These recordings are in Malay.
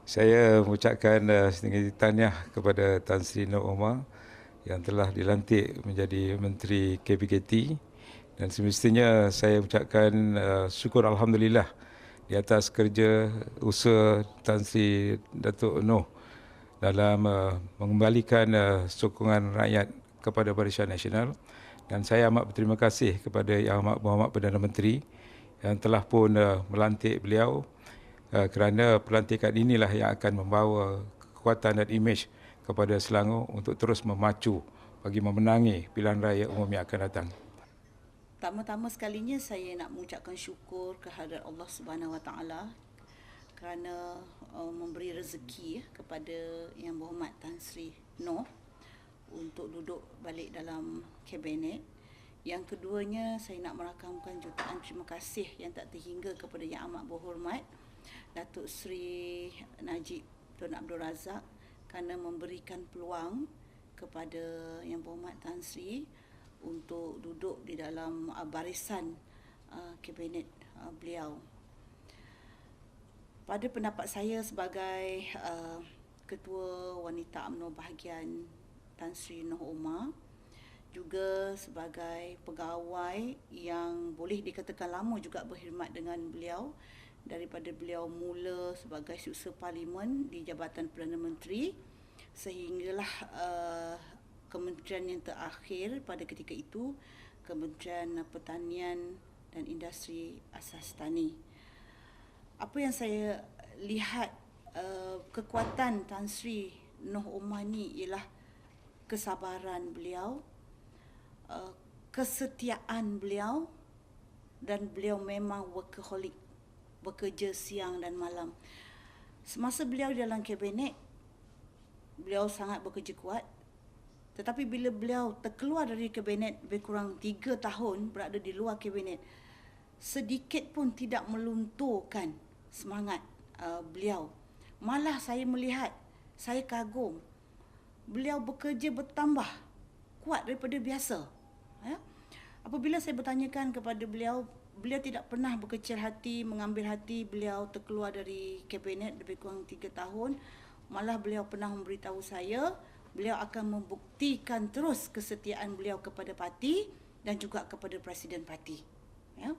Saya mengucapkan setinggi tahniah kepada Tan Sri Noh Omar yang telah dilantik menjadi Menteri KPKT, dan semestinya saya ucapkan syukur Alhamdulillah di atas kerja usaha Tan Sri Datuk Noh dalam mengembalikan sokongan rakyat kepada Barisan Nasional, dan saya amat berterima kasih kepada Yang Amat Berhormat Perdana Menteri yang telah pun melantik beliau, kerana pelantikan inilah yang akan membawa kekuatan dan imej kepada Selangor untuk terus memacu bagi memenangi pilihan raya umum yang akan datang. Pertama-tama sekalinya saya nak mengucapkan syukur kehadrat Allah Subhanahu Wa Taala kerana memberi rezeki kepada Yang Berhormat Tan Sri Noh untuk duduk balik dalam kabinet. Yang keduanya, saya nak merakamkan jutaan terima kasih yang tak terhingga kepada Yang Amat Berhormat Datuk Seri Najib Tun Abdul Razak kerana memberikan peluang kepada Yang Berhormat Tan Sri untuk duduk di dalam barisan kabinet beliau. Pada pendapat saya sebagai Ketua Wanita UMNO Bahagian Tan Sri Noh Omar, juga sebagai pegawai yang boleh dikatakan lama juga berkhidmat dengan beliau, daripada beliau mula sebagai Setiausaha Parlimen di Jabatan Perdana Menteri sehinggalah kementerian yang terakhir pada ketika itu, Kementerian Pertanian dan Industri Asas Tani. Apa yang saya lihat kekuatan Tan Sri Noh Omar ni ialah kesabaran beliau, kesetiaan beliau, dan beliau memang workaholic, bekerja siang dan malam. Semasa beliau dalam kabinet, beliau sangat bekerja kuat. Tetapi bila beliau terkeluar dari kabinet, lebih kurang 3 tahun berada di luar kabinet, sedikit pun tidak melunturkan semangat beliau. Malah saya melihat, saya kagum, beliau bekerja bertambah kuat daripada biasa. Ya? Apabila saya bertanyakan kepada beliau, beliau tidak pernah berkecil hati, mengambil hati beliau terkeluar dari kabinet lebih kurang 3 tahun. Malah beliau pernah memberitahu saya, beliau akan membuktikan terus kesetiaan beliau kepada parti dan juga kepada Presiden parti. Ya?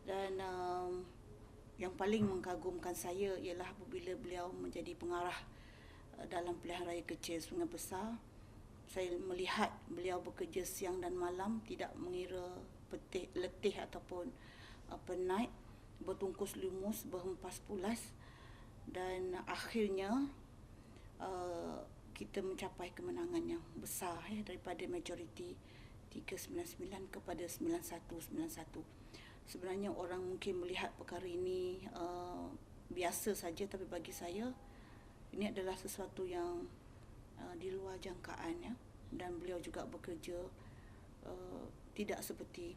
Dan yang paling mengagumkan saya ialah apabila beliau menjadi pengarah dalam pilihan raya kecil Sungai Besar. Saya melihat beliau bekerja siang dan malam, tidak mengira letih ataupun penat, bertungkus lumus, berhempas pulas, dan akhirnya kita mencapai kemenangan yang besar daripada majoriti 399 kepada 9191. Sebenarnya orang mungkin melihat perkara ini biasa saja, tapi bagi saya ini adalah sesuatu yang di luar jangkaan, ya. Dan beliau juga bekerja tidak seperti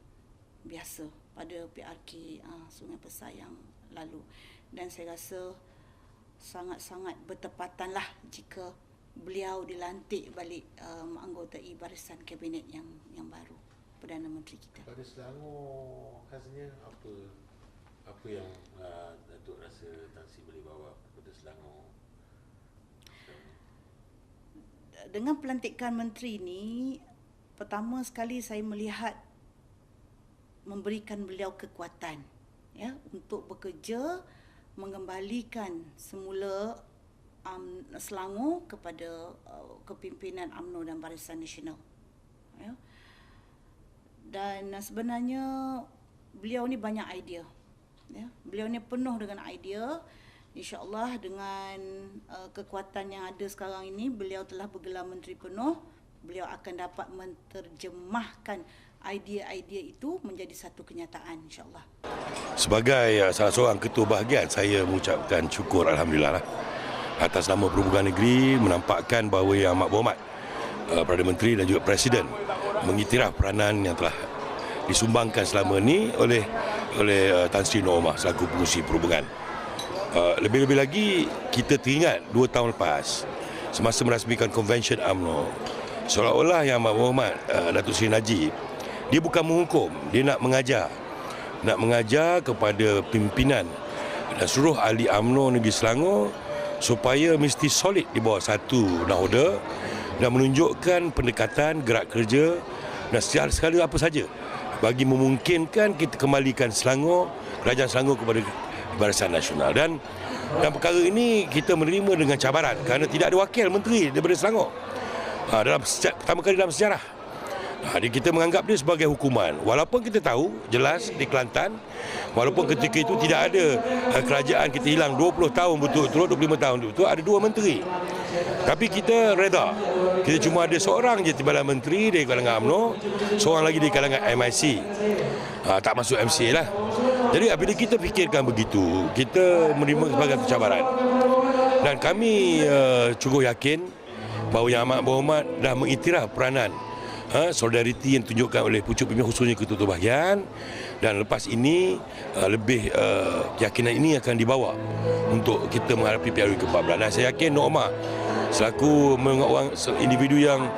biasa pada PRK Sungai Besar yang lalu. Dan saya rasa sangat-sangat bertepatanlah jika beliau dilantik balik menganggotai barisan kabinet yang baru, Perdana Menteri kita. Pada Selangor khasnya apa yang Datuk rasa Tan Sri boleh bawa kepada Selangor? Dengan pelantikan menteri ini, pertama sekali saya melihat memberikan beliau kekuatan, ya, untuk bekerja mengembalikan semula Selangor kepada kepimpinan UMNO dan Barisan Nasional. Ya. Dan sebenarnya beliau ni banyak idea. Ya. Beliau ni penuh dengan idea. InsyaAllah dengan kekuatan yang ada sekarang ini, beliau telah bergelar menteri penuh. Beliau akan dapat menterjemahkan idea-idea itu menjadi satu kenyataan, insyaAllah. Sebagai salah seorang ketua bahagian, saya mengucapkan syukur Alhamdulillah atas nama Perhubungan Negeri menampakkan bahawa Yang Amat Berhormat Perdana Menteri dan juga Presiden mengiktiraf peranan yang telah disumbangkan selama ini oleh Tan Sri Noh Omar selaku pengurusi perhubungan. Lebih-lebih lagi kita teringat 2 tahun lepas semasa merasmikan Convention UMNO, seolah-olah Yang Amat Berhormat Datuk Seri Najib, dia bukan menghukum, dia nak mengajar kepada pimpinan dan seluruh ahli UMNO Negeri Selangor supaya mesti solid di bawah satu nahoda dan menunjukkan pendekatan gerak kerja dan segala apa saja bagi memungkinkan kita kembalikan Selangor, Kerajaan Selangor kepada Barisan Nasional. Dan perkara ini kita menerima dengan cabaran kerana tidak ada wakil menteri daripada Selangor pertama kali dalam sejarah. Jadi kita menganggap dia sebagai hukuman. Walaupun kita tahu jelas di Kelantan, walaupun ketika itu tidak ada kerajaan kita hilang 20 tahun betul-betul, 25 tahun betul-betul, ada 2 menteri. Tapi kita reda. Kita cuma ada seorang je timbalan menteri dari kalangan UMNO, seorang lagi dari kalangan MIC. Tak masuk MCA lah. Jadi apabila kita fikirkan begitu, kita menerima sebagai cabaran. Dan kami cukup yakin bahawa Yang Amat Berhormat dah mengiktiraf peranan solidariti yang ditunjukkan oleh pucuk pimpinan khususnya Ketua Bahagian, dan lepas ini lebih keyakinan ini akan dibawa untuk kita menghadapi Piala ke-14. Dan saya yakin Nok Omar selaku orang individu yang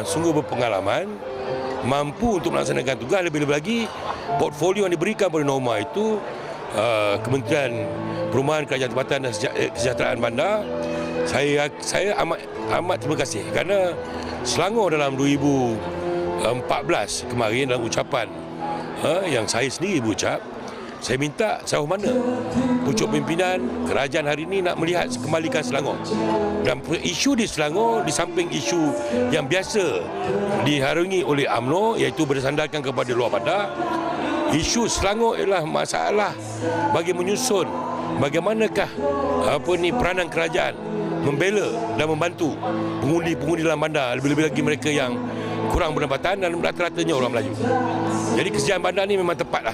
sungguh berpengalaman, mampu untuk melaksanakan tugas, lebih-lebih lagi portfolio yang diberikan kepada Nok Omar itu Kementerian Perumahan, Kerajaan Tempatan dan Kesejahteraan Bandar. Saya amat terima kasih kerana Selangor dalam 2014 kemarin dalam ucapan yang saya sendiri berucap, saya minta sejauh mana pucuk pimpinan kerajaan hari ini nak melihat kembalikan Selangor. Dan isu di Selangor di samping isu yang biasa diharungi oleh UMNO iaitu bersandarkan kepada luar bandar, isu Selangor ialah masalah bagi menyusun bagaimanakah peranan kerajaan membela dan membantu pengundi-pengundi dalam bandar, lebih-lebih lagi mereka yang kurang pendapatan dan rata-ratanya orang Melayu. Jadi kesejahteraan bandar ni memang tepatlah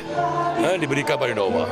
diberikan pada Nok Omar.